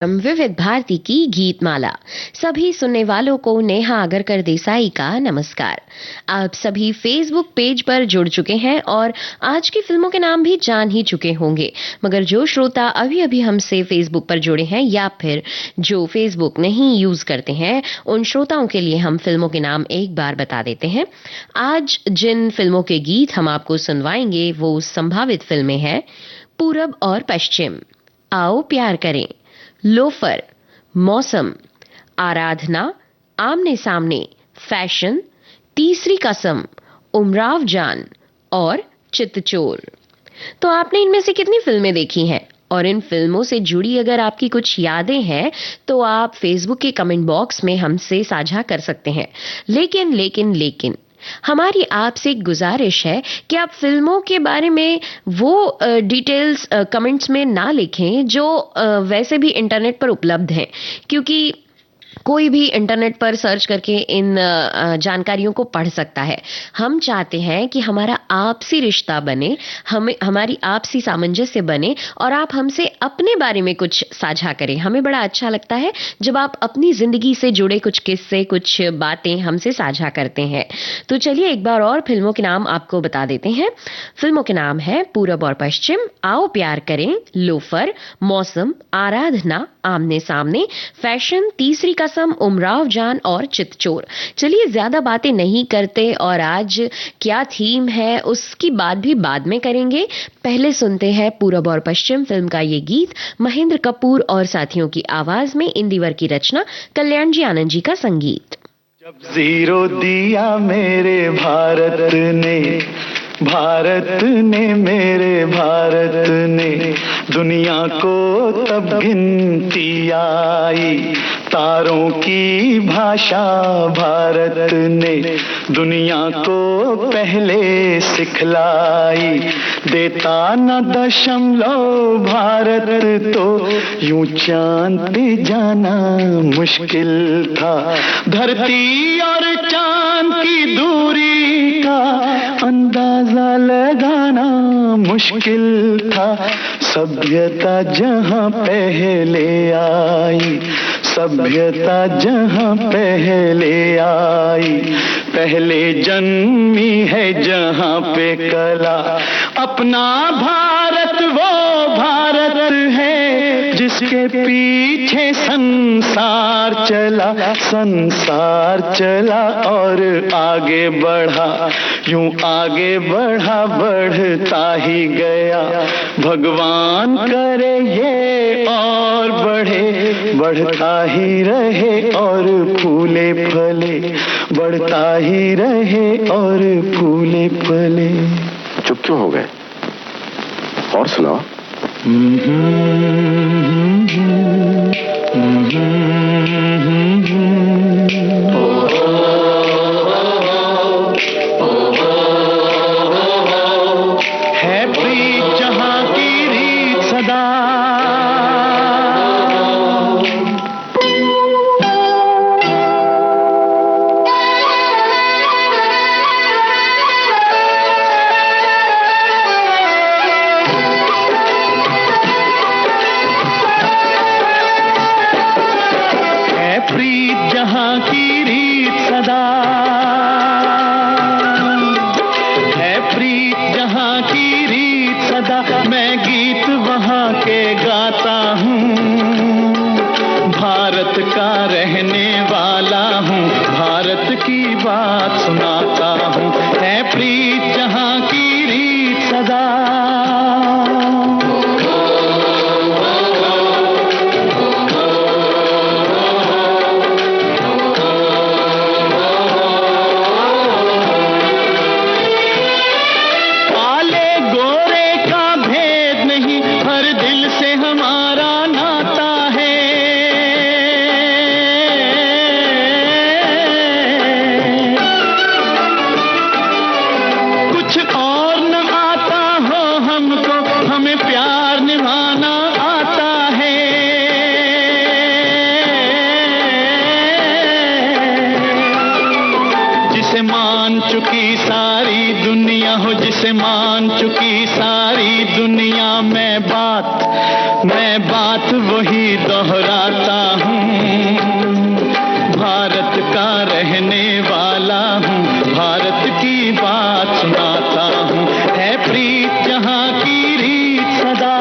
विविध भारती की गीतमाला। सभी सुनने वालों को नेहा आगरकर देसाई का नमस्कार। आप सभी फेसबुक पेज पर जुड़ चुके हैं और आज की फिल्मों के नाम भी जान ही चुके होंगे, मगर जो श्रोता अभी अभी हमसे फेसबुक पर जुड़े हैं या फिर जो फेसबुक नहीं यूज करते हैं, उन श्रोताओं के लिए हम फिल्मों के नाम एक बार बता देते हैं। आज जिन फिल्मों के गीत हम आपको सुनवाएंगे वो संभावित फिल्में हैं पूरब और पश्चिम, आओ प्यार करें, लोफर, मौसम, आराधना, आमने सामने, फैशन, तीसरी कसम, उमराव जान और चित्तचोर। तो आपने इनमें से कितनी फिल्में देखी हैं? और इन फिल्मों से जुड़ी अगर आपकी कुछ यादें हैं तो आप फेसबुक के कमेंट बॉक्स में हमसे साझा कर सकते हैं। लेकिन हमारी आपसे एक गुजारिश है कि आप फिल्मों के बारे में वो डिटेल्स कमेंट्स में ना लिखें जो वैसे भी इंटरनेट पर उपलब्ध हैं, क्योंकि कोई भी इंटरनेट पर सर्च करके इन जानकारियों को पढ़ सकता है। हम चाहते हैं कि हमारा आपसी रिश्ता बने, हमारी आपसी सामंजस्य बने और आप हमसे अपने बारे में कुछ साझा करें। हमें बड़ा अच्छा लगता है जब आप अपनी जिंदगी से जुड़े कुछ किस्से, कुछ बातें हमसे साझा करते हैं। तो चलिए एक बार और फिल्मों के नाम आपको बता देते हैं। फिल्मों के नाम है पूरब और पश्चिम, आओ प्यार करें, लोफर, मौसम, आराधना, आमने सामने, फैशन, तीसरी कसम, उमराव जान और चित्तचोर। चलिए ज्यादा बातें नहीं करते और आज क्या थीम है उसकी बात भी बाद में करेंगे। पहले सुनते हैं पूरब और पश्चिम फिल्म का ये गीत महेंद्र कपूर और साथियों की आवाज में, इंदिवर की रचना, कल्याण जी आनंद जी का संगीत। जब जीरो दिया मेरे भारत ने मेरे भारत ने दुनिया को तब गिनती आई, तारों की भाषा भारत ने दुनिया को पहले सिखलाई। देता न दशमलव भारत तो यूं चांद पे जाना मुश्किल था। धरती और चांद की दूरी का अंदाजा लगाना मुश्किल था। सभ्यता जहां पहले आई, सभ्यता जहां पहले आई, पहले जन्मी है जहां पे कला। अपना भारत वो भारत है जिसके पीछे संसार चला और आगे बढ़ा, यूं आगे बढ़ा, बढ़ता ही गया। भगवान करे ये और बढ़े, बढ़ता ही रहे और फूले फले, बढ़ता ही रहे और फूले फले। चुप क्यों हो गए? और सुनाओ। है प्रीत जहां की रीत सदा, प्रीत जहां की रीत सदा, है प्रीत जहां की रीत सदा। मैं गीत वहां के गाता हूँ, भारत का रहने वाला हूँ, भारत की बात सुनाता हूँ। है प्रीत जहां की रीत सदा। जिसे मान चुकी सारी दुनिया में बात मैं बात वही दोहराता हूँ, भारत का रहने वाला हूँ, भारत की बात सुनाता हूँ, है प्रीत जहाँ की रीत सदा।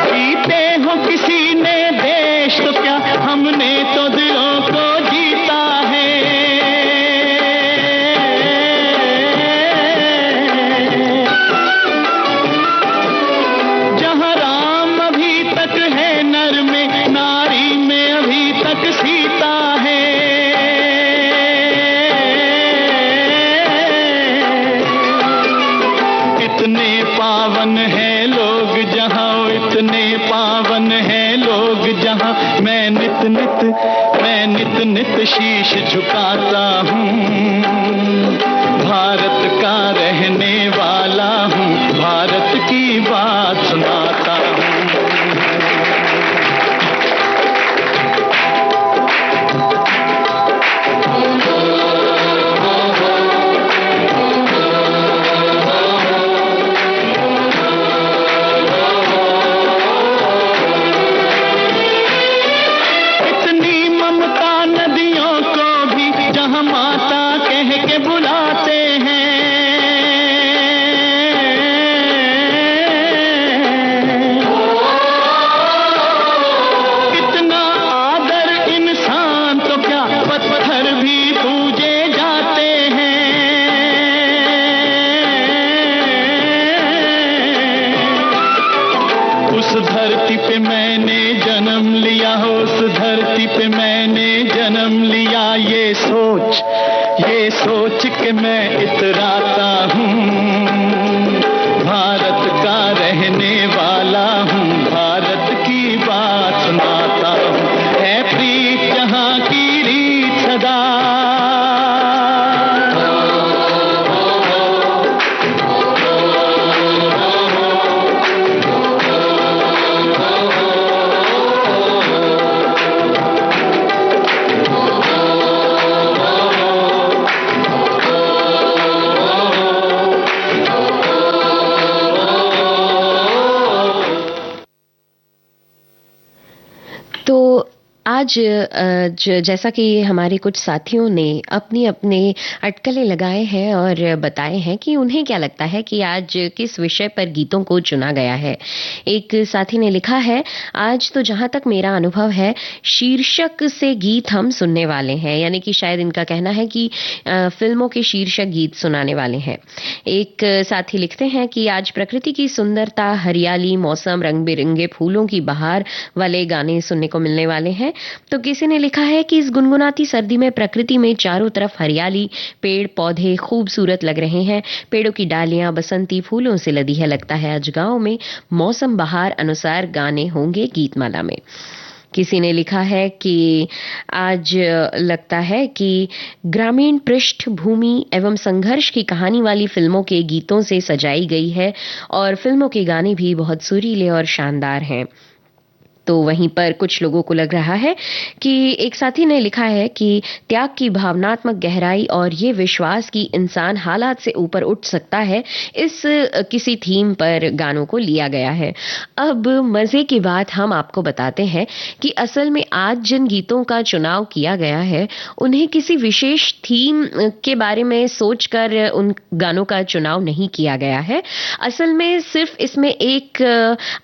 जीते हो किसी ने देश तो क्या, हमने तो दिलों को जीता है। जहाँ राम अभी तक है नर में, नारी में अभी तक सीता है। इतने पावन है लोग जहाँ, इतने पावन है लोग जहाँ, मैं नित नित शीश झुकाता हूँ, भारत का रहने वाला हूँ, भारत की बात सुनाता हूँ। बुलाते हैं, कितना आदर इंसान तो क्या, पत्थर भी पूजे जाते हैं। उस धरती पे मैंने जन्म लिया, उस धरती पे मैंने जन्म लिया, ये सोच के मैं इतराता हूँ, भारत का रहने वाला हूँ, भारत की बात सुनाता हूँ, है प्रीत जहाँ की रीत सदा। आज जैसा कि हमारे कुछ साथियों ने अपनी अपने अटकलें लगाए हैं और बताए हैं कि उन्हें क्या लगता है कि आज किस विषय पर गीतों को चुना गया है। एक साथी ने लिखा है, आज तो जहां तक मेरा अनुभव है शीर्षक से गीत हम सुनने वाले हैं, यानी कि शायद इनका कहना है कि फिल्मों के शीर्षक गीत सुनाने वाले हैं। एक साथी लिखते हैं कि आज प्रकृति की सुंदरता, हरियाली, मौसम, रंग बिरंगे फूलों की बहार वाले गाने सुनने को मिलने वाले हैं। तो किसी ने लिखा है कि इस गुनगुनाती सर्दी में प्रकृति में चारों तरफ हरियाली, पेड़ पौधे खूबसूरत लग रहे हैं, पेड़ों की डालियां बसंती फूलों से लदी है, लगता है आज गांव में मौसम बहार अनुसार गाने होंगे गीतमाला में। किसी ने लिखा है कि आज लगता है कि ग्रामीण पृष्ठभूमि एवं संघर्ष की कहानी वाली फिल्मों के गीतों से सजाई गई है और फिल्मों के गाने भी बहुत सुरीले और शानदार हैं। तो वहीं पर कुछ लोगों को लग रहा है कि एक साथी ने लिखा है कि त्याग की भावनात्मक गहराई और ये विश्वास कि इंसान हालात से ऊपर उठ सकता है, इस किसी थीम पर गानों को लिया गया है। अब मजे की बात हम आपको बताते हैं कि असल में आज जिन गीतों का चुनाव किया गया है उन्हें किसी विशेष थीम के बारे में सोचकर उन गानों का चुनाव नहीं किया गया है। असल में सिर्फ इसमें एक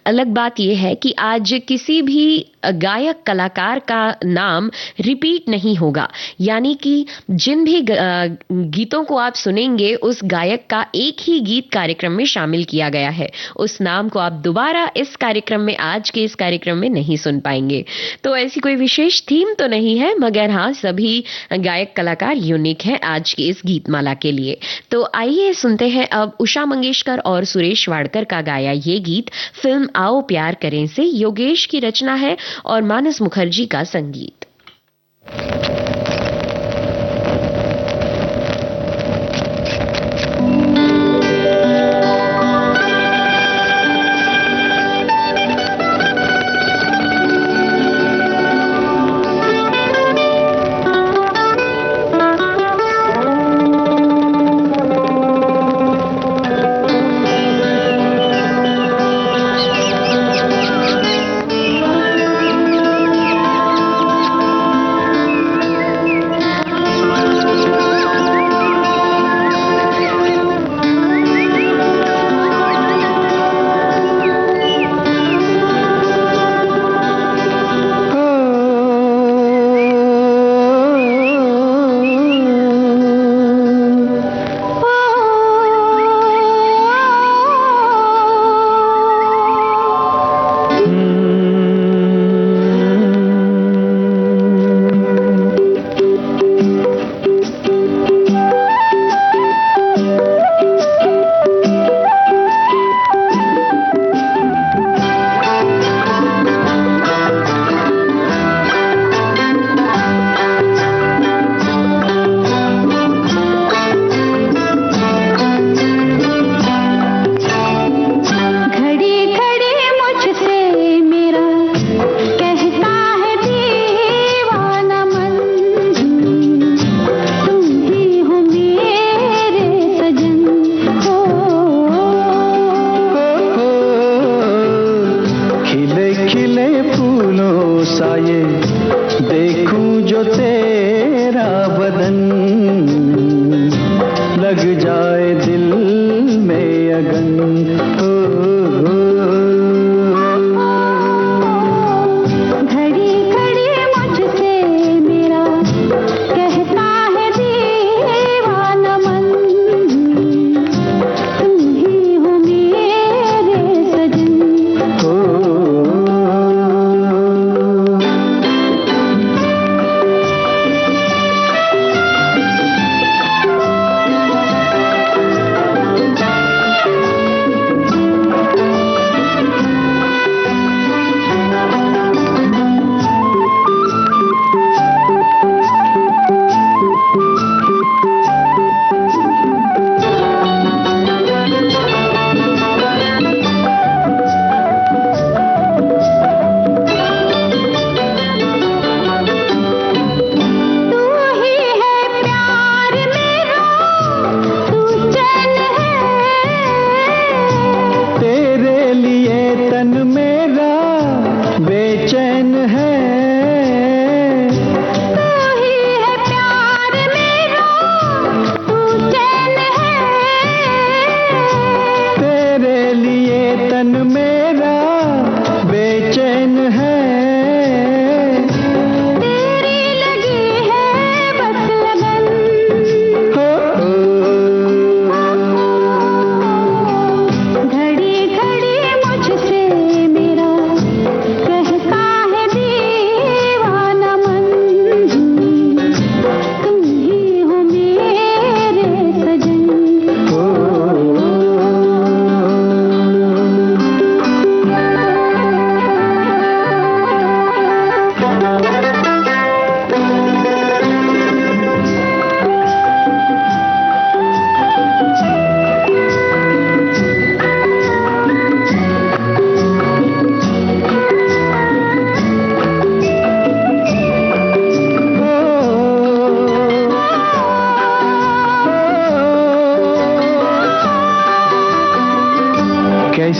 अलग बात यह है कि आज किसी भी गायक कलाकार का नाम रिपीट नहीं होगा, यानी कि जिन भी गीतों को आप सुनेंगे उस गायक का एक ही गीत कार्यक्रम में शामिल किया गया है। उस नाम को आप दोबारा इस कार्यक्रम में, आज के इस कार्यक्रम में नहीं सुन पाएंगे। तो ऐसी कोई विशेष थीम तो नहीं है, मगर हाँ सभी गायक कलाकार यूनिक हैं आज की इस गीतमाला के लिए। तो आइए सुनते हैं अब उषा मंगेशकर और सुरेश वाडकर का गाया ये गीत फिल्म आओ प्यार करें से। योगेश की रचना है और मानस मुखर्जी का संगीत।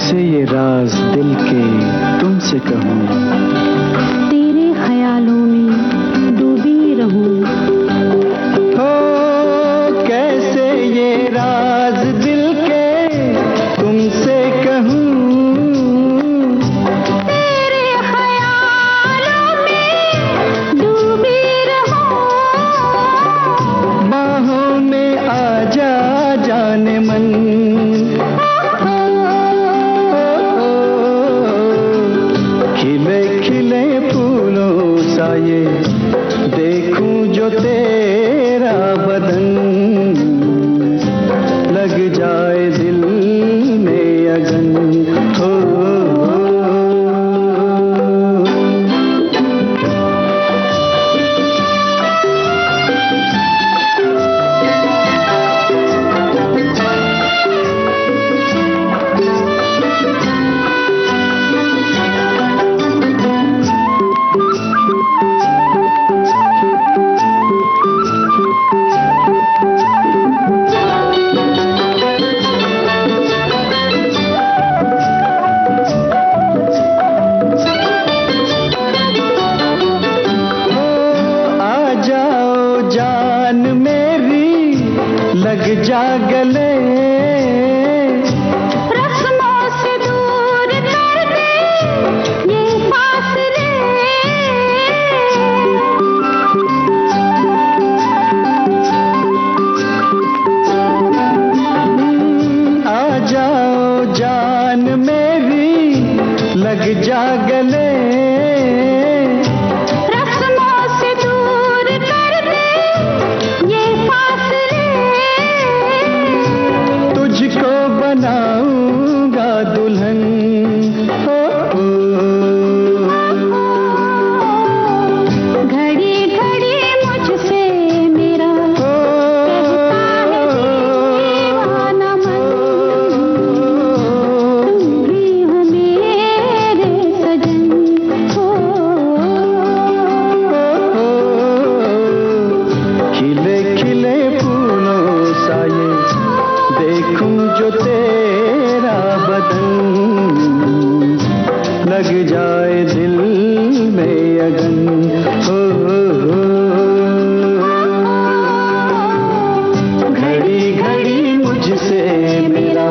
कैसे ये राज दिल के तुमसे कहूँ, तेरे ख्यालों में डूबी रहूं। हो कैसे ये राज दिल के तुमसे कहूँ, तेरे ख्यालों में डूबी रहूं। बाहों में आ जा जाने मन, खिले खिले फूलों सा ये देखूं जो तेरा बदन, लग जाए दिल में अगन। हो लग जा गले, रस्मों से दूर कर दे ये फासले। आ जाओ जान मेरी, लग जा गले, रस्मों से दूर कर दे ये फासले। तुझको बनाऊंगा दुल्हन। घड़ी घड़ी मुझसे मेरा कहता है दीवाना मन, तुम भी हो मेरे सजन। खिले खिले फूलों सा ये देखूं जो तेरा बदन, लग जाए दिल में अगन। हो घड़ी घड़ी मुझसे मेरा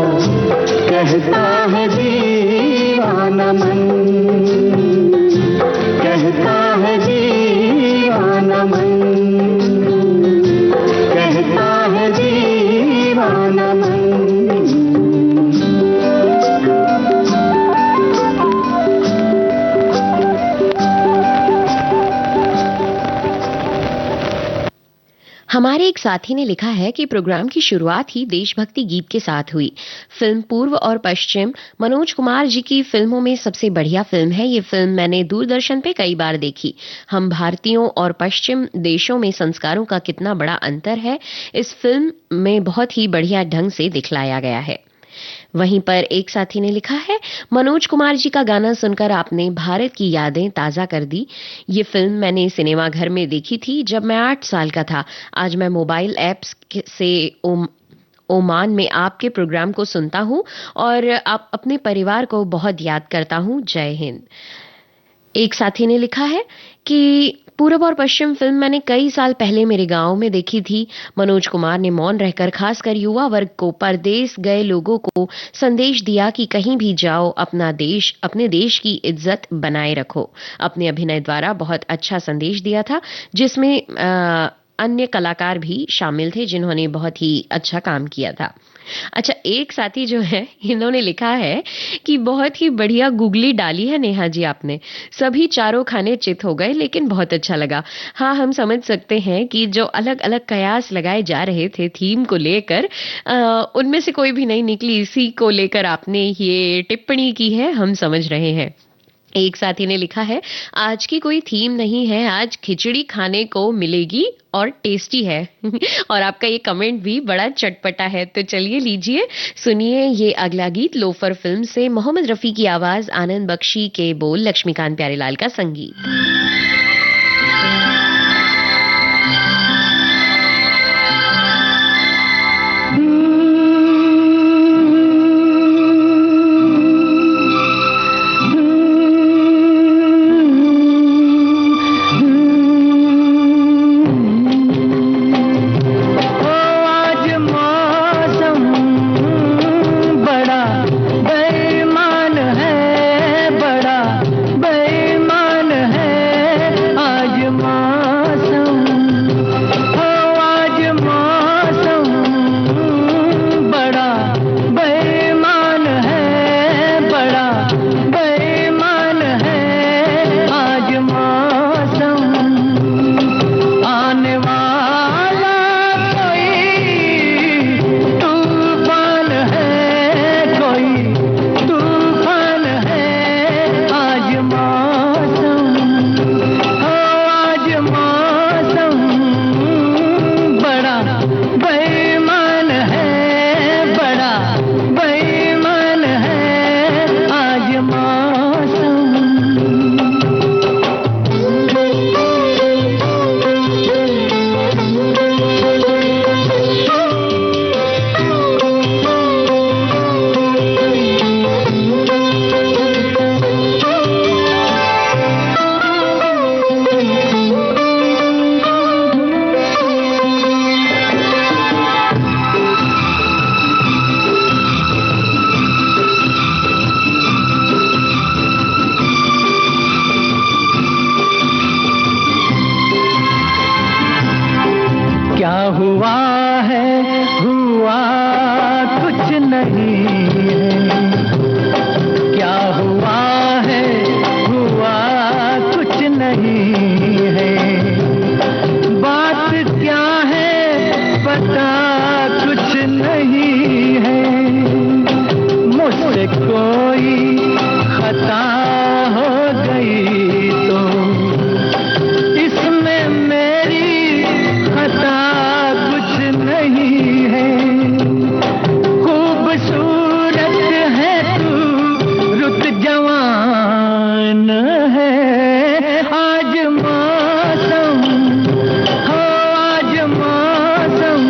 कहता है दीवाना मन, कहता है दीवाना मन, कहता है दीवाना मन। हमारे एक साथी ने लिखा है कि प्रोग्राम की शुरुआत ही देशभक्ति गीत के साथ हुई। फिल्म पूर्व और पश्चिम मनोज कुमार जी की फिल्मों में सबसे बढ़िया फिल्म है। ये फिल्म मैंने दूरदर्शन पे कई बार देखी। हम भारतीयों और पश्चिम देशों में संस्कारों का कितना बड़ा अंतर है, इस फिल्म में बहुत ही बढ़िया ढंग से दिखलाया गया है। वहीं पर एक साथी ने लिखा है, मनोज कुमार जी का गाना सुनकर आपने भारत की यादें ताजा कर दी। ये फिल्म मैंने सिनेमा घर में देखी थी जब मैं 8 साल का था। आज मैं मोबाइल ऐप्स से ओमान में आपके प्रोग्राम को सुनता हूं और आप अपने परिवार को बहुत याद करता हूं। जय हिंद। एक साथी ने लिखा है कि पूरब और पश्चिम फिल्म मैंने कई साल पहले मेरे गांव में देखी थी। मनोज कुमार ने मौन रहकर खासकर युवा वर्ग को, परदेश गए लोगों को संदेश दिया कि कहीं भी जाओ अपने देश की इज्जत बनाए रखो। अपने अभिनय द्वारा बहुत अच्छा संदेश दिया था, जिसमें अन्य कलाकार भी शामिल थे जिन्होंने बहुत ही अच्छा काम किया था। अच्छा, एक साथी जो है इन्होंने लिखा है कि बहुत ही बढ़िया गुगली डाली है नेहा जी आपने। सभी चारों खाने चित हो गए, लेकिन बहुत अच्छा लगा। हाँ, हम समझ सकते हैं कि जो अलग अलग कयास लगाए जा रहे थे थीम को लेकर, उनमें से कोई भी नहीं निकली। इसी को लेकर आपने ये टिप्पणी की है, हम समझ रहे हैं। एक साथी ने लिखा है, आज की कोई थीम नहीं है, आज खिचड़ी खाने को मिलेगी और टेस्टी है। और आपका ये कमेंट भी बड़ा चटपटा है। तो चलिए लीजिए सुनिए ये अगला गीत लोफर फिल्म से। मोहम्मद रफी की आवाज, आनंद बख्शी के बोल, लक्ष्मीकांत प्यारेलाल का संगीत। क्या हुआ है हुआ कुछ नहीं है, क्या हुआ है हुआ कुछ नहीं है, बात क्या है पता कुछ नहीं है, मुझसे कोई खता हो गई तो इसमें मेरी खता कुछ नहीं है, खूबसूरत है तू रुत जवान है, आज मौसम हो आज मौसम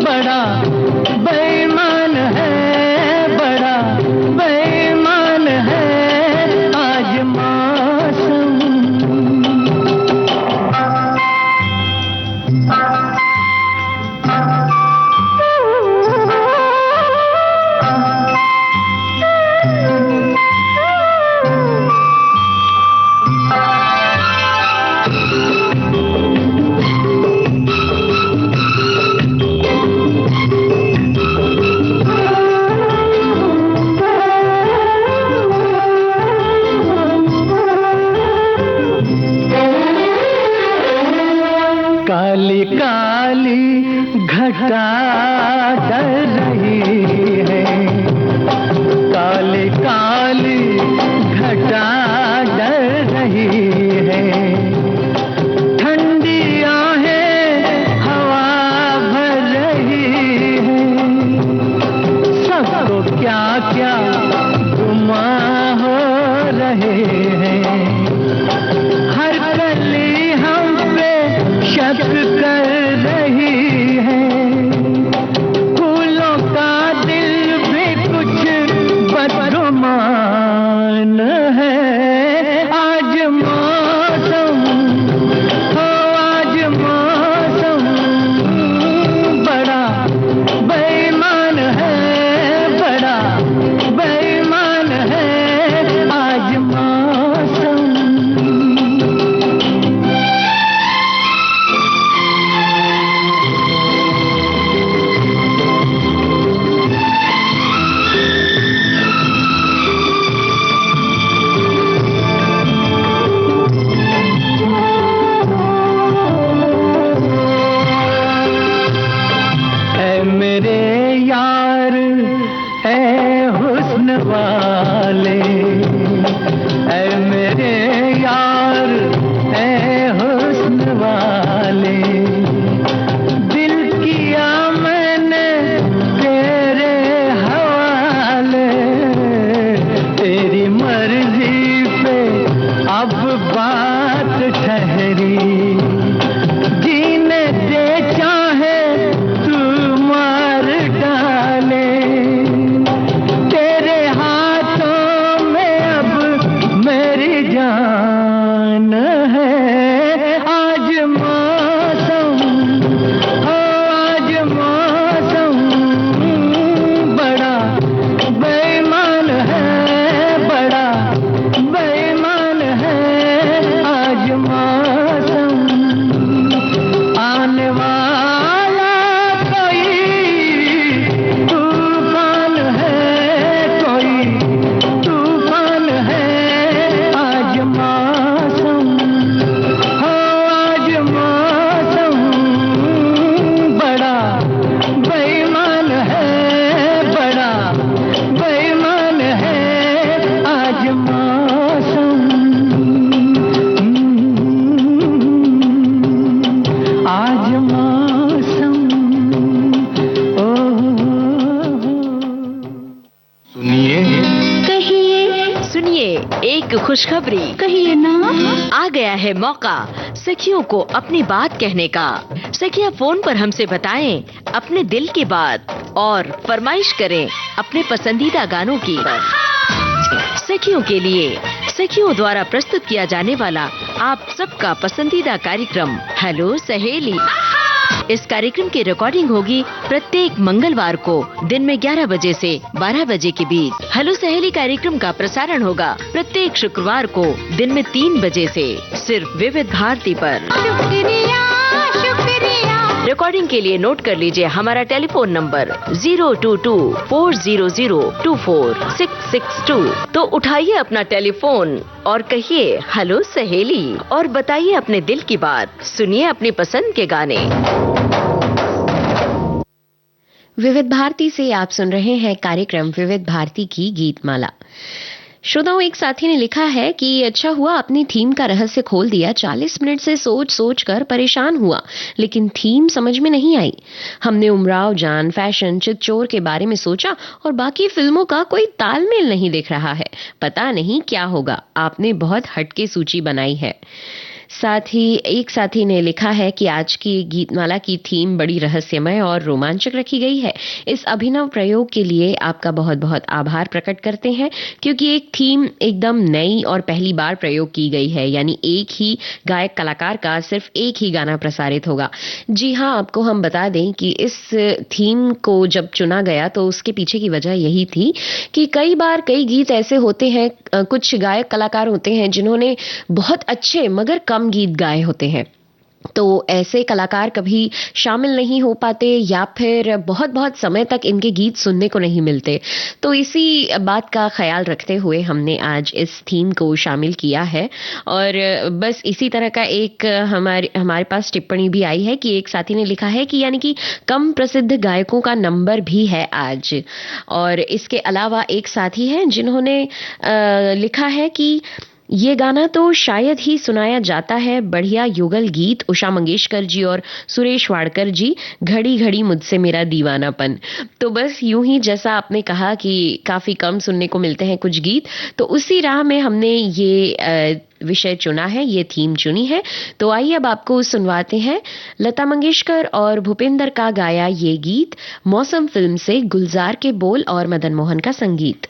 बड़ा बेईमान है, बड़ा बेईमान है आज मौसम। काली काली घटा डर रही है, काली काली घटा डर रही है, ठंडी आहें हवा भर रही है, सबको क्या क्या गुमा हो रहे हैं, हर कली हम पे शक कर रही है, फूलों का दिल भी कुछ बदगुमान है, आज मौसम हो आज मौसम बड़ा बेईमान है, बड़ा बेईमान है आज मौसम। ऐ मेरे यार ऐ हुस्न वाले, ऐ मेरे यार ऐ हुस्न वाले, दिल किया मैंने तेरे हवाले, तेरी मर्जी पे अब बात ठहरी, जीने दे चाहे तू मार डाले, तेरे हाथों में अब मेरी जान है, आज मौसम हो आज मौसम बड़ा बेईमान है, बड़ा बेईमान है आज मौसम। आने वाला कोई तूफान है, कोई तूफान है आज मौसम हो आज मौसम बड़ा बेईमान है, बड़ा बेईमान है आज मौसम, आज मौसम ओ सुनिए कहिए सुनिए एक खुशखबरी, कहिए ना। आ गया है मौका सखियों को अपनी बात कहने का। सखियां फोन पर हमसे बताएं अपने दिल की बात और फरमाइश करें अपने पसंदीदा गानों की। सखियों के लिए सखियों द्वारा प्रस्तुत किया जाने वाला आप सबका पसंदीदा कार्यक्रम हेलो सहेली। इस कार्यक्रम की रिकॉर्डिंग होगी प्रत्येक मंगलवार को दिन में 11 बजे से 12 बजे के बीच। हेलो सहेली कार्यक्रम का प्रसारण होगा प्रत्येक शुक्रवार को दिन में 3 बजे से सिर्फ विविध भारती पर। शुक्रिया शुक्रिया रिकॉर्डिंग के लिए नोट कर लीजिए हमारा टेलीफोन नंबर 02240024662। तो उठाइए अपना टेलीफोन और कहिए हेलो सहेली और बताइए अपने दिल की बात। सुनिए अपनी पसंद के गाने। विविध भारती से आप सुन रहे हैं कार्यक्रम विविध भारती की गीतमाला। श्रोताओं, एक साथी ने लिखा है कि अच्छा हुआ अपनी थीम का रहस्य खोल दिया। 40 मिनट से सोच सोच कर परेशान हुआ, लेकिन थीम समझ में नहीं आई। हमने उमराव जान, फैशन, चितचोर के बारे में सोचा और बाकी फिल्मों का कोई तालमेल नहीं दिख रहा है। पता नहीं क्या होगा। आपने बहुत हटके सूची बनाई है। साथ ही एक साथी ने लिखा है कि आज की गीतमाला की थीम बड़ी रहस्यमय और रोमांचक रखी गई है। इस अभिनव प्रयोग के लिए आपका बहुत बहुत आभार प्रकट करते हैं, क्योंकि एक थीम एकदम नई और पहली बार प्रयोग की गई है, यानी एक ही गायक कलाकार का सिर्फ एक ही गाना प्रसारित होगा। जी हाँ, आपको हम बता दें कि इस थीम को जब चुना गया तो उसके पीछे की वजह यही थी कि कई बार कई गीत ऐसे होते हैं, कुछ गायक कलाकार होते हैं जिन्होंने बहुत अच्छे मगर कम गीत गाए होते हैं, तो ऐसे कलाकार कभी शामिल नहीं हो पाते या फिर बहुत बहुत समय तक इनके गीत सुनने को नहीं मिलते। तो इसी बात का ख्याल रखते हुए हमने आज इस थीम को शामिल किया है। और बस इसी तरह का एक हमारे पास टिप्पणी भी आई है कि एक साथी ने लिखा है कि यानी कि कम प्रसिद्ध गायकों का नंबर भी है आज। और इसके अलावा एक साथी हैं जिन्होंने लिखा है कि ये गाना तो शायद ही सुनाया जाता है। बढ़िया युगल गीत, उषा मंगेशकर जी और सुरेश वाडकर जी, घड़ी घड़ी मुझसे मेरा दीवानापन। तो बस यूं ही जैसा आपने कहा कि काफी कम सुनने को मिलते हैं कुछ गीत, तो उसी राह में हमने ये विषय चुना है, ये थीम चुनी है। तो आइए अब आपको सुनवाते हैं लता मंगेशकर और भूपेंद्र का गाया ये गीत, मौसम फिल्म से, गुलजार के बोल और मदन मोहन का संगीत।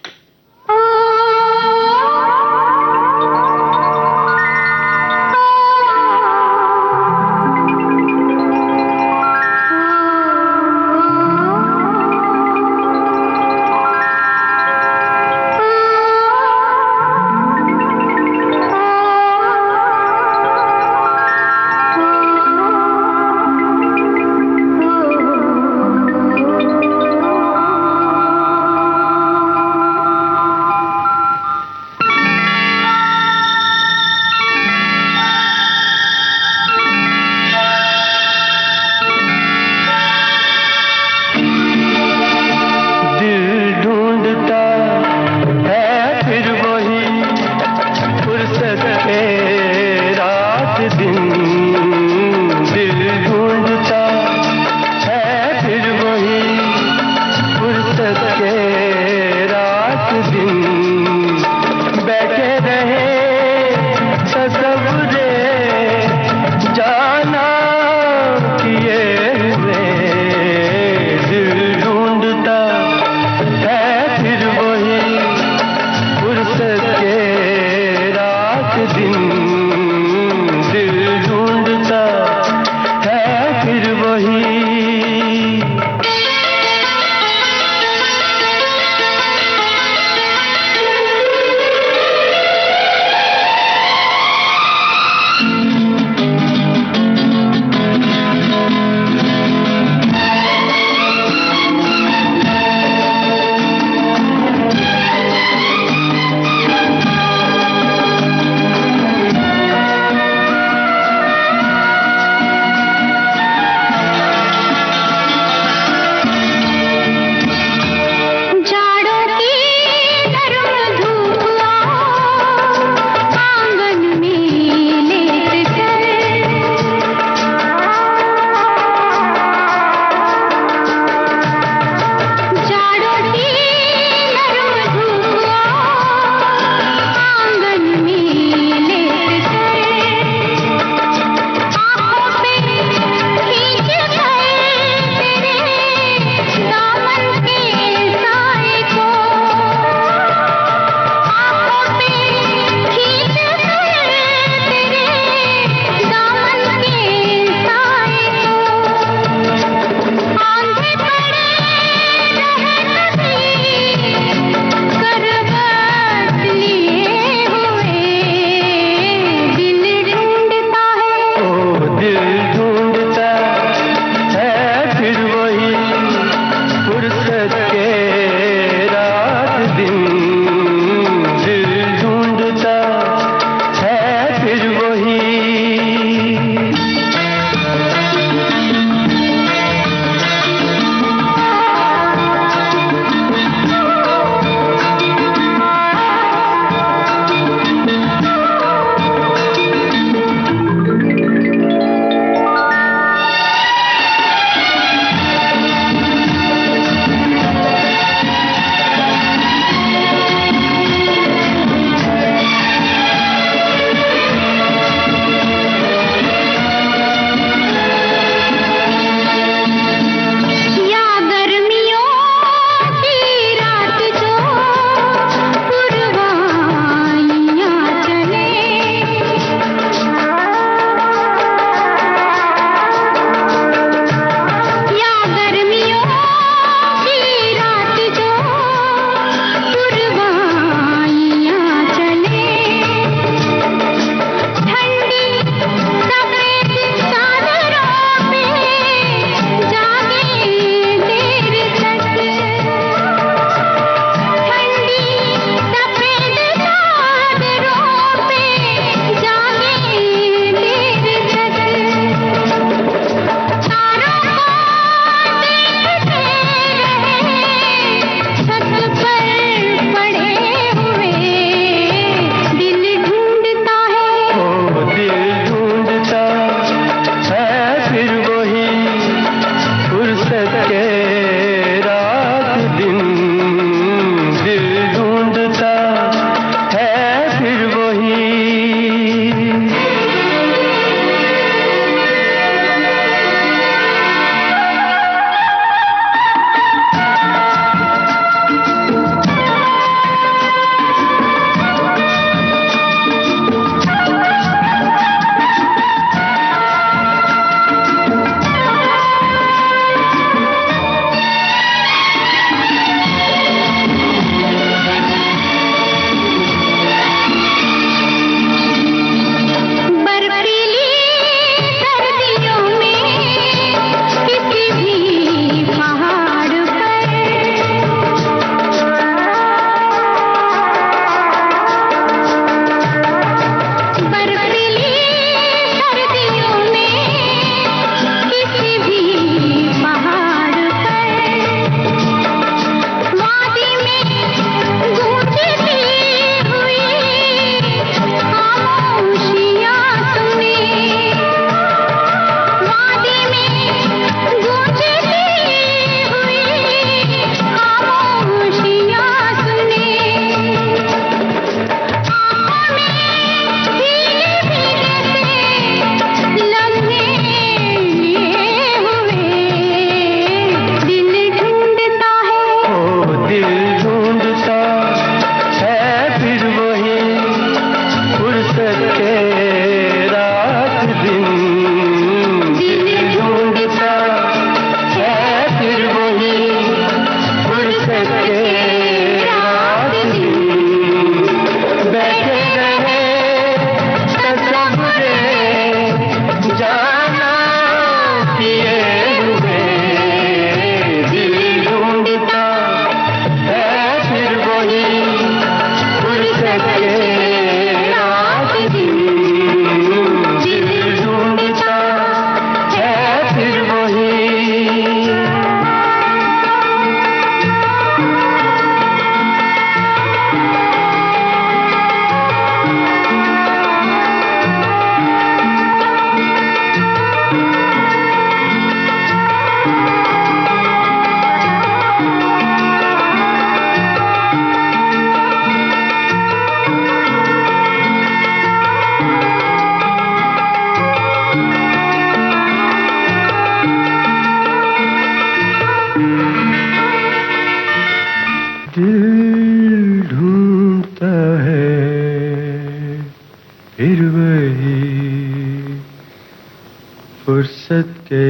फुर्सत के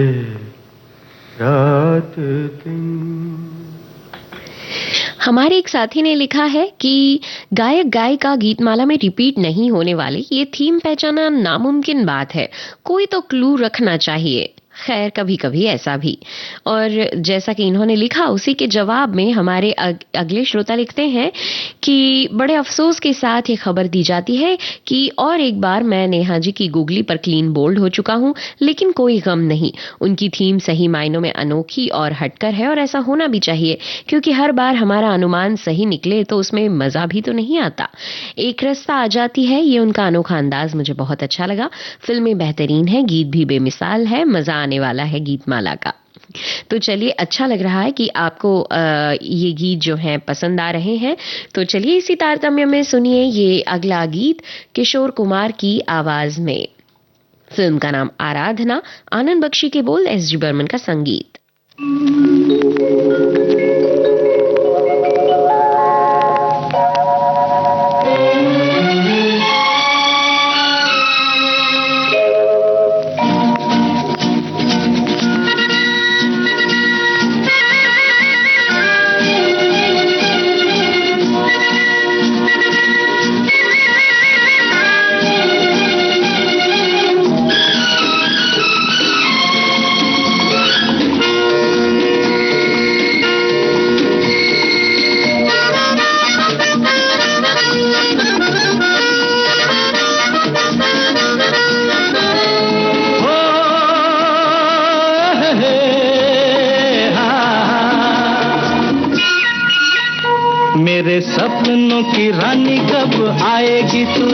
रात दिन। हमारे एक साथी ने लिखा है कि गायक गायिका गीतमाला में रिपीट नहीं होने वाले ये थीम पहचानना नामुमकिन बात है, कोई तो क्लू रखना चाहिए। खैर कभी कभी ऐसा भी। और जैसा कि इन्होंने लिखा उसी के जवाब में हमारे अगले श्रोता लिखते हैं कि बड़े अफसोस के साथ ये खबर दी जाती है कि और एक बार मैं नेहा जी की गूगली पर क्लीन बोल्ड हो चुका हूं, लेकिन कोई गम नहीं, उनकी थीम सही मायनों में अनोखी और हटकर है और ऐसा होना भी चाहिए, क्योंकि हर बार हमारा अनुमान सही निकले तो उसमें मजा भी तो नहीं आता, एक रास्ता आ जाती है। ये उनका अनोखा अंदाज मुझे बहुत अच्छा लगा। फिल्में बेहतरीन है, गीत भी बेमिसाल है, मजा आने वाला है गीतमाला का। तो चलिए, अच्छा लग रहा है कि आपको ये गीत जो हैं पसंद आ रहे हैं। तो चलिए इसी तारतम्य में सुनिए ये अगला गीत किशोर कुमार की आवाज में। फिल्म का नाम आराधना, आनंद बख्शी के बोल, एस.जी. बर्मन का संगीत। मेरे सपनों की रानी कब आएगी तू,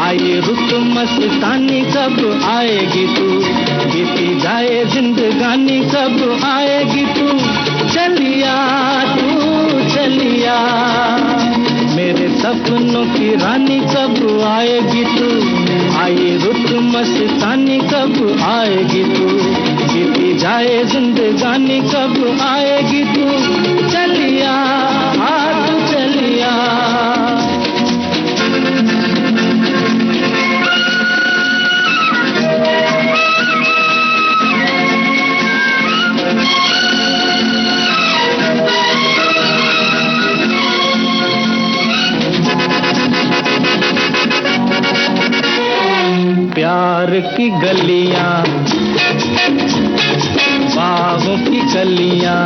आए रुत मस्तानी कब आएगी तू, बीती जाए जिंदगानी कब आएगी तू, चलिया तू चलिया। मेरे सपनों की रानी कब आएगी तू, आए रुत मस्तानी कब आएगी तू, बीती जाए जिंदगानी कब आएगी तू, चलिया तू चलिया। प्यार की गलियां, बागों की कलियां,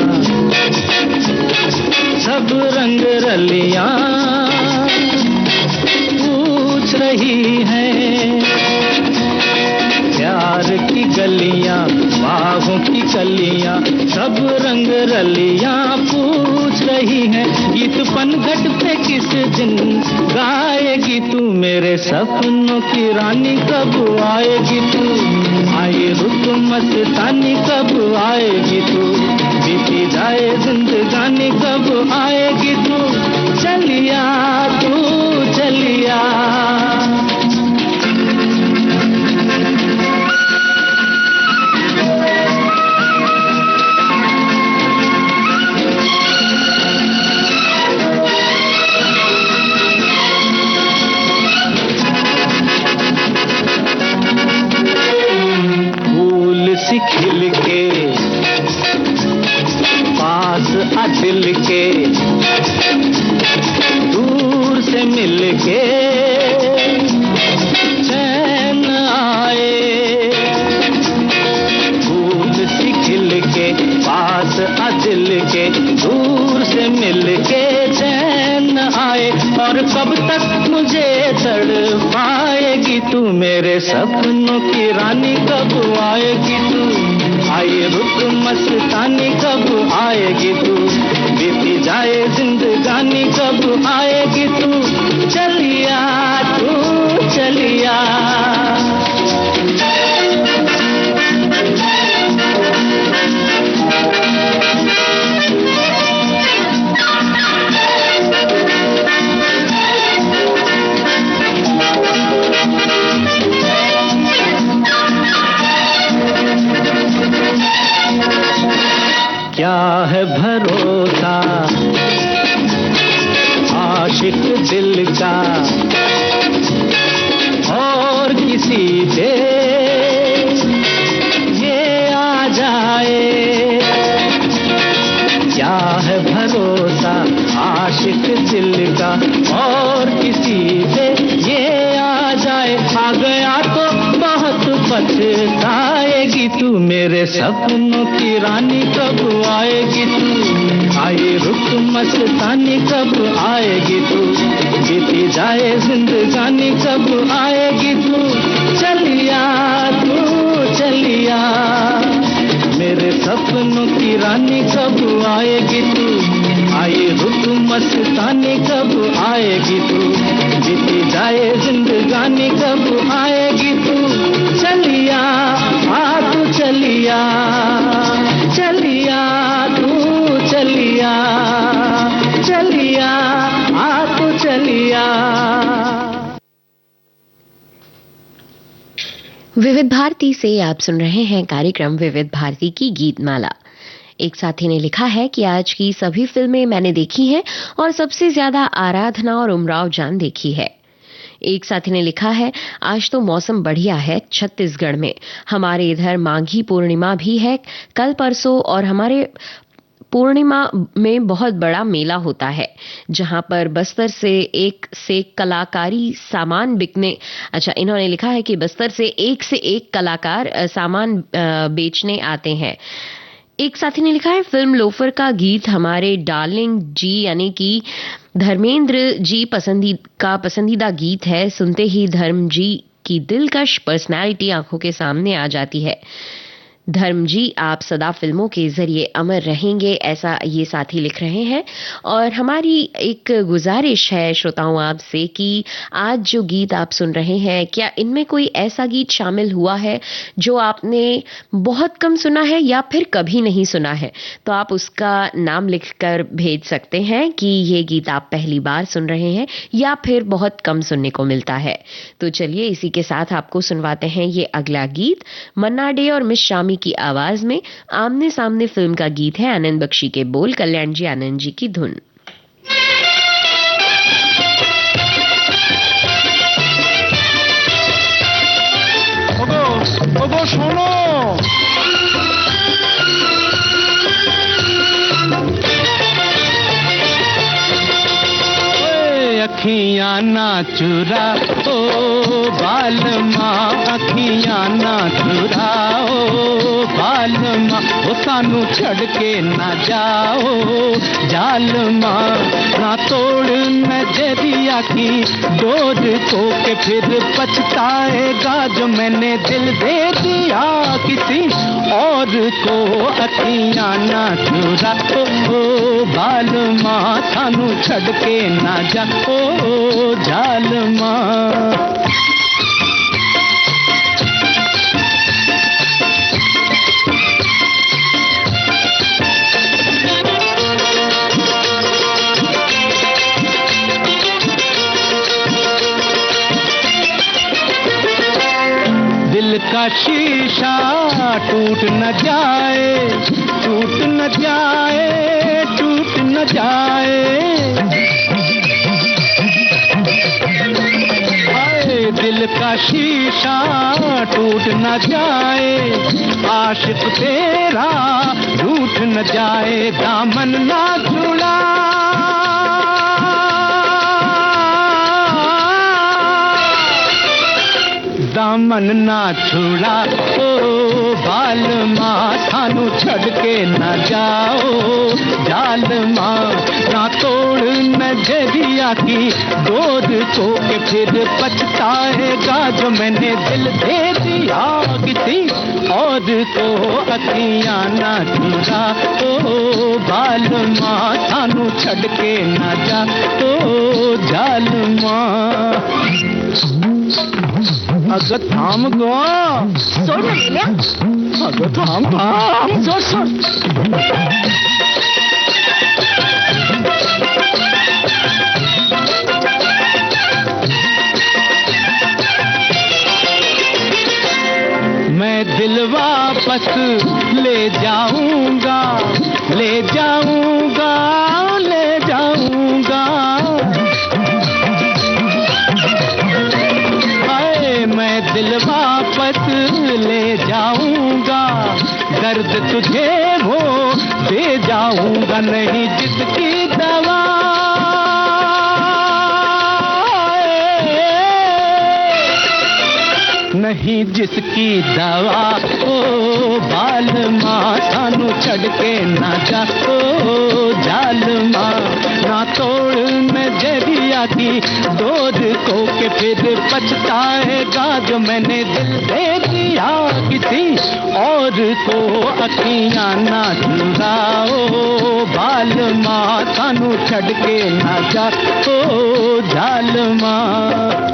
सब रंग रलियां पूछ रही हैं। प्यार की गलियां, बागों की कलियां, सब रंग रलियां पूछ रही हैं। गीत पनघट पे किस दिन गाएगी तू, मेरे सपनों की रानी कब आएगी तू, आए रुत मस्तानी कब आएगी तू, बीती जाए जिंदगानी कब आएगी तू, चलिया तू चलिया। सी खिल के पास आ दिल के, दूर से मिल के चैन आए। फूल सी खिल के पास आ दिल के, दूर से मिल के चैन आए। और कब तक मुझे तड़पाएगी तू, मेरे सपनों की रानी कब आएगी तू, आए रुत मस्तानी कब आएगी तू, बीती जाए जिंदगानी कब आएगी तू, चलिया तू चलिया। क्या है भरोसा आशिक दिल का और किसी पे, पछताएगी तू, मेरे सपनों की रानी कब आएगी तू, आए रुत मस्तानी कब आएगी तू, बीती जाए जिंदगानी कब आएगी तू, चलिया तू चलिया, मेरे सपनों की रानी कब आएगी तू, आए रुत मस्तानी कब आएगी तू, बीती जाए जिंदगानी कब आएगी तू, चलिया आ तू चलिया, चलिया तू चलिया, चलिया आ तू चलिया। विविध भारती से आप सुन रहे हैं कार्यक्रम विविध भारती की गीत माला। एक साथी ने लिखा है कि आज की सभी फिल्में मैंने देखी हैं और सबसे ज्यादा आराधना और उमराव जान देखी है। एक साथी ने लिखा है आज तो मौसम बढ़िया है छत्तीसगढ़ में, हमारे इधर माघी पूर्णिमा भी है कल परसों, और हमारे पूर्णिमा में बहुत बड़ा मेला होता है जहां पर बस्तर से एक कलाकारी सामान बिकने, अच्छा इन्होंने लिखा है कि बस्तर से एक कलाकार सामान बेचने आते हैं। एक साथी ने लिखा है फिल्म लोफर का गीत हमारे डार्लिंग जी यानी कि धर्मेंद्र जी पसंदीदा गीत है, सुनते ही धर्म जी की दिलकश पर्सनालिटी आंखों के सामने आ जाती है। धर्म जी आप सदा फिल्मों के जरिए अमर रहेंगे, ऐसा ये साथी लिख रहे हैं। और हमारी एक गुजारिश है श्रोताओं आपसे कि आज जो गीत आप सुन रहे हैं क्या इनमें कोई ऐसा गीत शामिल हुआ है जो आपने बहुत कम सुना है या फिर कभी नहीं सुना है, तो आप उसका नाम लिखकर भेज सकते हैं कि ये गीत आप पहली बार सुन रहे हैं या फिर बहुत कम सुनने को मिलता है। तो चलिए इसी के साथ आपको सुनवाते हैं ये अगला गीत, मन्ना डे और मिस शामी की आवाज में आमने सामने फिल्म का गीत है, आनंद बख्शी के बोल, कल्याण जी आनंद जी की धुन। ओगो सुनो, अखियां ना चुरा ओ बाल मां, अखियां ना चुरा ओ बाल मां, ओ सानू छड़ के ना जाओ जाल मां, ना तोड़ नजरिया की डोर को के फिर पछताएगा जो मैंने दिल दे दिया किसी और को, अखियां ना चुरा ओ बाल मां, सानू छड़ के ना जाओ जाल मां। दिल का शीशा टूट न जाए, टूट न जाए, टूट न जाए, दिल का शीशा टूट न जाए, आशिक तेरा रूठ न जाए, दामन ना छुड़ा, दामन ना छुड़ा ओ बाल मां, थानू छड़ के ना जाओ जाल मां, ना तोड़ नजरिया की डोर को के फिर पछताएगा जो मैंने दिल दे दिया किसी और को, अखियां ना चुरा ओ बाल मां, थानू छड़ के ना जा ओ जाल मां। अगर थाम गो सोड ना ले लिया, अगर थाम था सोड मैं दिल वापस ले जाऊंगा, ले जाऊंगा, ले जाऊंगा, मैं दिल वापस ले जाऊंगा, दर्द तुझे वो दे जाऊंगा, नहीं जिसकी दवा नहीं जिसकी दवा, ओ बाल माँ सानू छड़ के ना जा, ओ जाल माँ ना तोड़ नजरिया की डोर को के फिर पछताएगा जो मैंने दिल दे दिया किसी और को, अखियाँ ना चुराओ बाल माँ सानू छड़ के ना जा, ओ जाल माँ।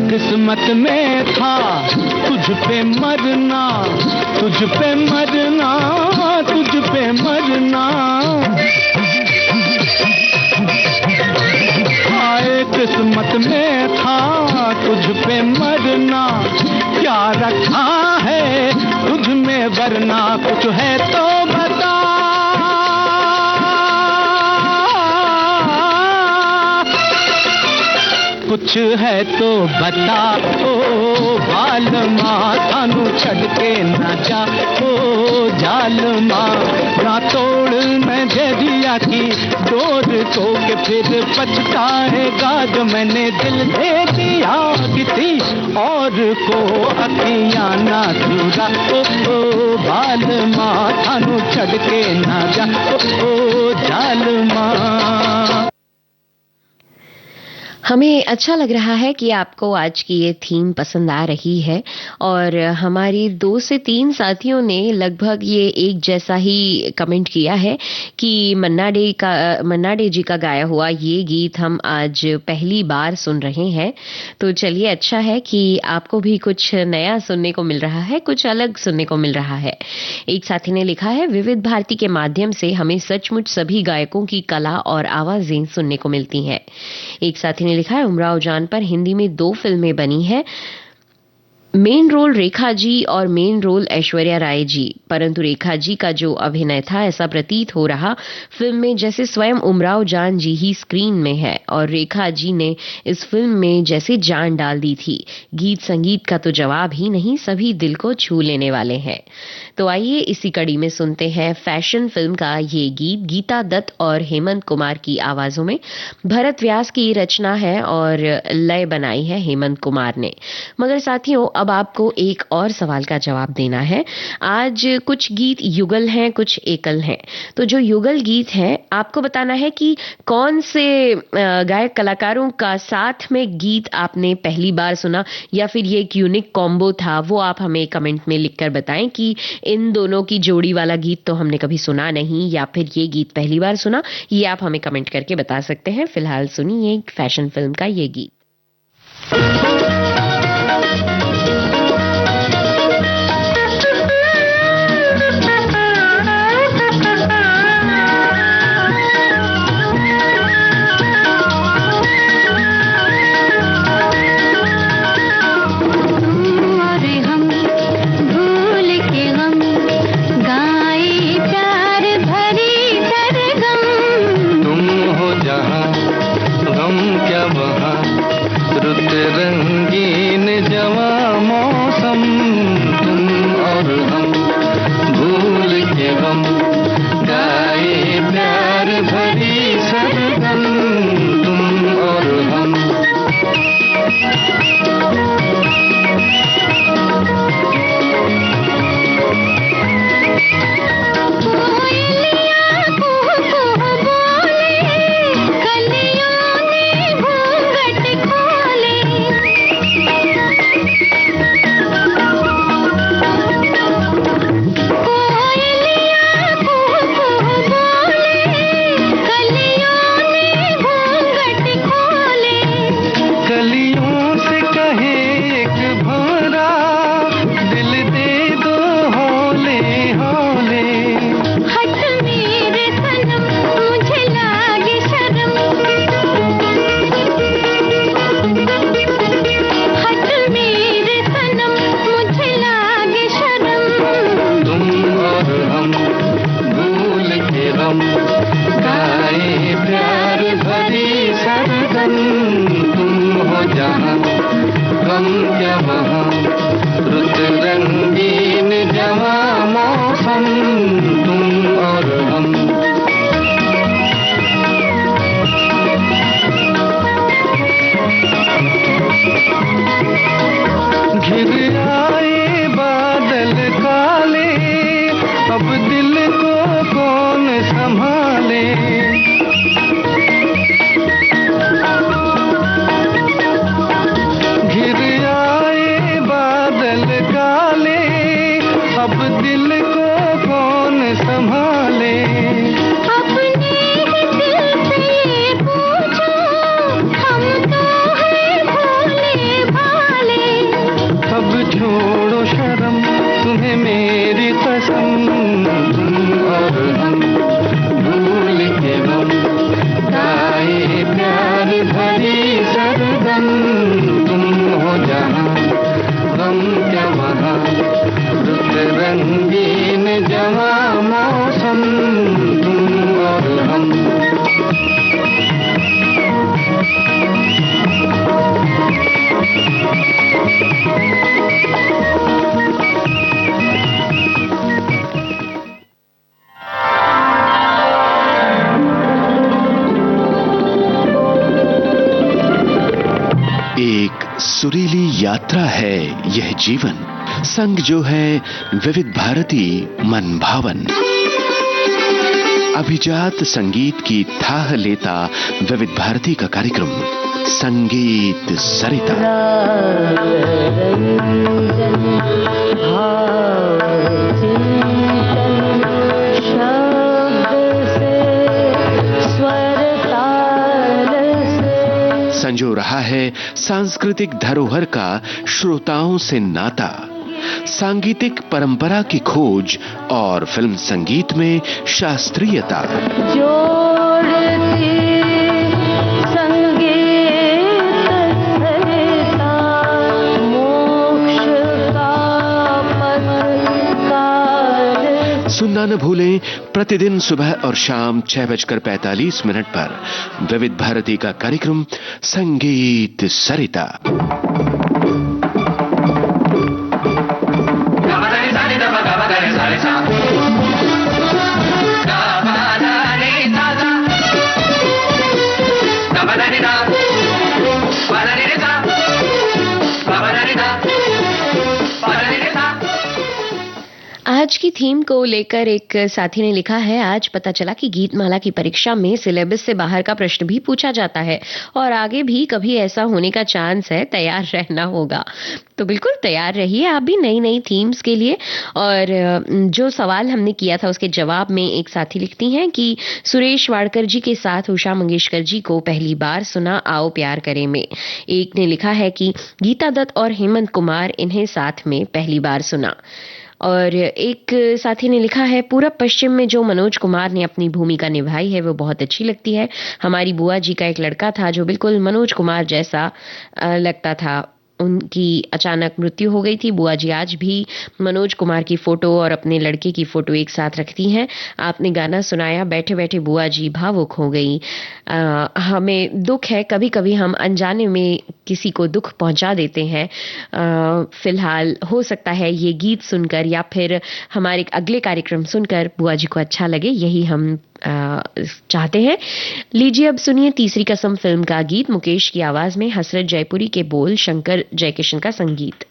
किस्मत में था तुझ पे मरना, तुझ पे मरना, तुझ पे मरना, हाय किस्मत में था तुझ पे मरना, क्या रखा है तुझ में वरना, कुछ है तो बता, कुछ है तो बता, ओ बाल माँ सानू छड़ के ना जा, ओ जाल माँ ना तोड़ नजरिया की डोर को के फिर पछताएगा जो मैंने दिल दे दिया किसी और को, अखियाँ ना चुरा, ओ बाल माँ सानू छड़ के ना जा, ओ जाल माँ। हमें अच्छा लग रहा है कि आपको आज की ये थीम पसंद आ रही है और हमारी 2 से 3 साथियों ने लगभग ये एक जैसा ही कमेंट किया है कि मन्ना डे जी का गाया हुआ ये गीत हम आज पहली बार सुन रहे हैं। तो चलिए, अच्छा है कि आपको भी कुछ नया सुनने को मिल रहा है, कुछ अलग सुनने को मिल रहा है। एक साथी ने लिखा है, विविध भारती के माध्यम से हमें सचमुच सभी गायकों की कला और आवाजें सुनने को मिलती हैं। एक साथी ने लिखा है, उमराव जान पर हिंदी में 2 फिल्में बनी है, मेन रोल रेखा जी और मेन रोल ऐश्वर्या राय जी, परंतु रेखा जी का जो अभिनय था ऐसा प्रतीत हो रहा फिल्म में जैसे स्वयं उमराव जान जी ही स्क्रीन में है और रेखा जी ने इस फिल्म में जैसे जान डाल दी थी। गीत संगीत का तो जवाब ही नहीं, सभी दिल को छू लेने वाले हैं। तो आइए इसी कड़ी में सुनते हैं फैशन फिल्म का ये गीत, गीता दत्त और हेमंत कुमार की आवाजों में। भरत व्यास की रचना है और लय बनाई है हेमंत कुमार ने। मगर साथियों, अब आपको एक और सवाल का जवाब देना है। आज कुछ गीत युगल हैं, कुछ एकल हैं। तो जो युगल गीत हैं, आपको बताना है कि कौन से गायक कलाकारों का साथ में गीत आपने पहली बार सुना या फिर ये एक यूनिक कॉम्बो था, वो आप हमें कमेंट में लिखकर बताएं कि इन दोनों की जोड़ी वाला गीत तो हमने कभी सुना नहीं या फिर ये गीत पहली बार सुना। ये आप हमें कमेंट करके बता सकते हैं। फिलहाल सुनिए फैशन फिल्म का ये गीत। रंग अब दिल को कौन संभाले। अपने ही दिल से पूछो, हम तो हैं भोले भाले। अब छोड़ो शर्म, तुम्हें मेरी कसम, तुम और हम भूल के हम गाए प्यार भरी सरगम। तुम हो जहाँ गम क्या वहाँ, रुत रंगीन जवा मौसम, तुम और हम। एक सुरीली यात्रा है यह जीवन, संग जो है विविध भारती मन भावन। अभिजात संगीत की थाह लेता विविध भारती का कार्यक्रम संगीत सरिता। संजो रहा है सांस्कृतिक धरोहर का श्रोताओं से नाता, सांगीतिक परंपरा की खोज और फिल्म संगीत में शास्त्रीयता। जोड़ती संगीत सरिता, मोक्ष का पथकार। सुनना न भूलें प्रतिदिन सुबह और शाम 6:45 पर विविध भारती का कार्यक्रम संगीत सरिता। आज की थीम को लेकर एक साथी ने लिखा है, आज पता चला कि गीतमाला की परीक्षा में सिलेबस से बाहर का प्रश्न भी पूछा जाता है और आगे भी कभी ऐसा होने का चांस है, तैयार रहना होगा। तो बिल्कुल तैयार रहिए आप भी नई नई थीम्स के लिए। और जो सवाल हमने किया था उसके जवाब में एक साथी लिखती हैं कि सुरेश वाडकर जी के साथ उषा मंगेशकर जी को पहली बार सुना आओ प्यार करें में। एक ने लिखा है कि गीता दत्त और हेमंत कुमार इन्हें साथ में पहली बार सुना। और एक साथी ने लिखा है, पूरब पश्चिम में जो मनोज कुमार ने अपनी भूमिका निभाई है वो बहुत अच्छी लगती है। हमारी बुआ जी का एक लड़का था जो बिल्कुल मनोज कुमार जैसा लगता था, उनकी अचानक मृत्यु हो गई थी। बुआ जी आज भी मनोज कुमार की फोटो और अपने लड़के की फोटो एक साथ रखती हैं। आपने गाना सुनाया, बैठे बैठे बुआ जी भावुक हो गई। हमें दुख है, कभी कभी हम अनजाने में किसी को दुख पहुंचा देते हैं। फिलहाल हो सकता है ये गीत सुनकर या फिर हमारे अगले कार्यक्रम सुनकर बुआ जी को अच्छा लगे, यही हम चाहते हैं। लीजिए अब सुनिए तीसरी कसम फिल्म का गीत, मुकेश की आवाज में, हसरत जयपुरी के बोल, शंकर जयकिशन का संगीत।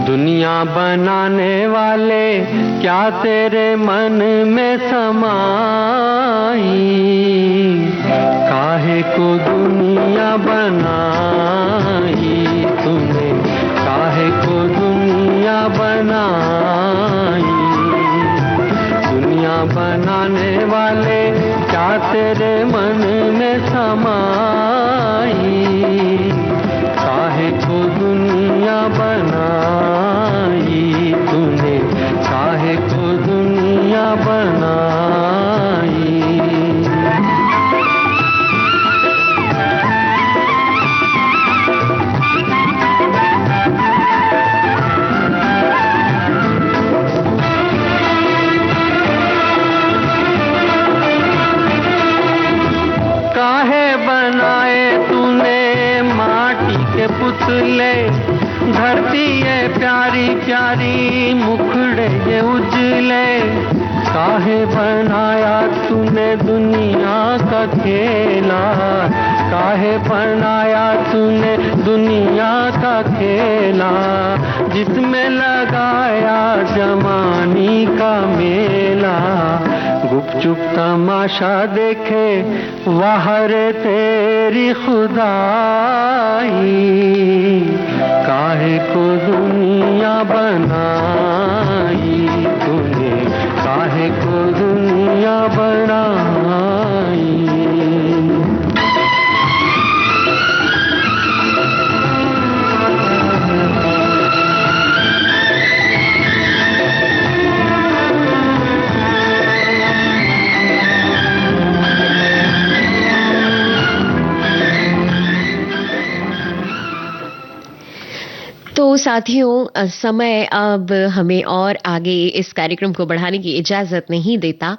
दुनिया बनाने वाले क्या तेरे मन में समाई, काहे को दुनिया बनाई तूने, काहे को दुनिया बनाई। दुनिया बनाने वाले क्या तेरे मन में समाई, काहे को दुनिया बनाई तूने, काहे को दुनिया बनाई। काहे बनाए तूने माटी के पुतले, धरती ये प्यारी प्यारी मुखड़े ये उजले। काहे बनाया तूने दुनिया का खेला, काहे बनाया तूने दुनिया का खेला, जिसमें लगाया जवानी का मेला। गुपचुप तमाशा देखे वाह रे तेरी खुदाई, काहे को दुनिया बनाई तूने, काहे को दुनिया बनाई। तो साथियों, समय अब हमें और आगे इस कार्यक्रम को बढ़ाने की इजाजत नहीं देता।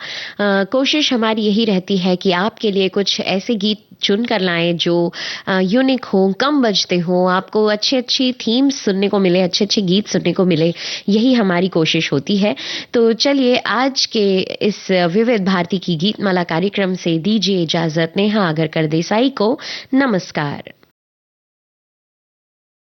कोशिश हमारी यही रहती है कि आपके लिए कुछ ऐसे गीत चुन कर लाएं जो यूनिक हो, कम बजते हो, आपको अच्छी अच्छी थीम्स सुनने को मिले, अच्छे अच्छे गीत सुनने को मिले। यही हमारी कोशिश होती है। तो चलिए आज के इस विविध भारती की गीतमाला कार्यक्रम से दीजिए इजाजत नेहा आगरकर देसाई को। नमस्कार।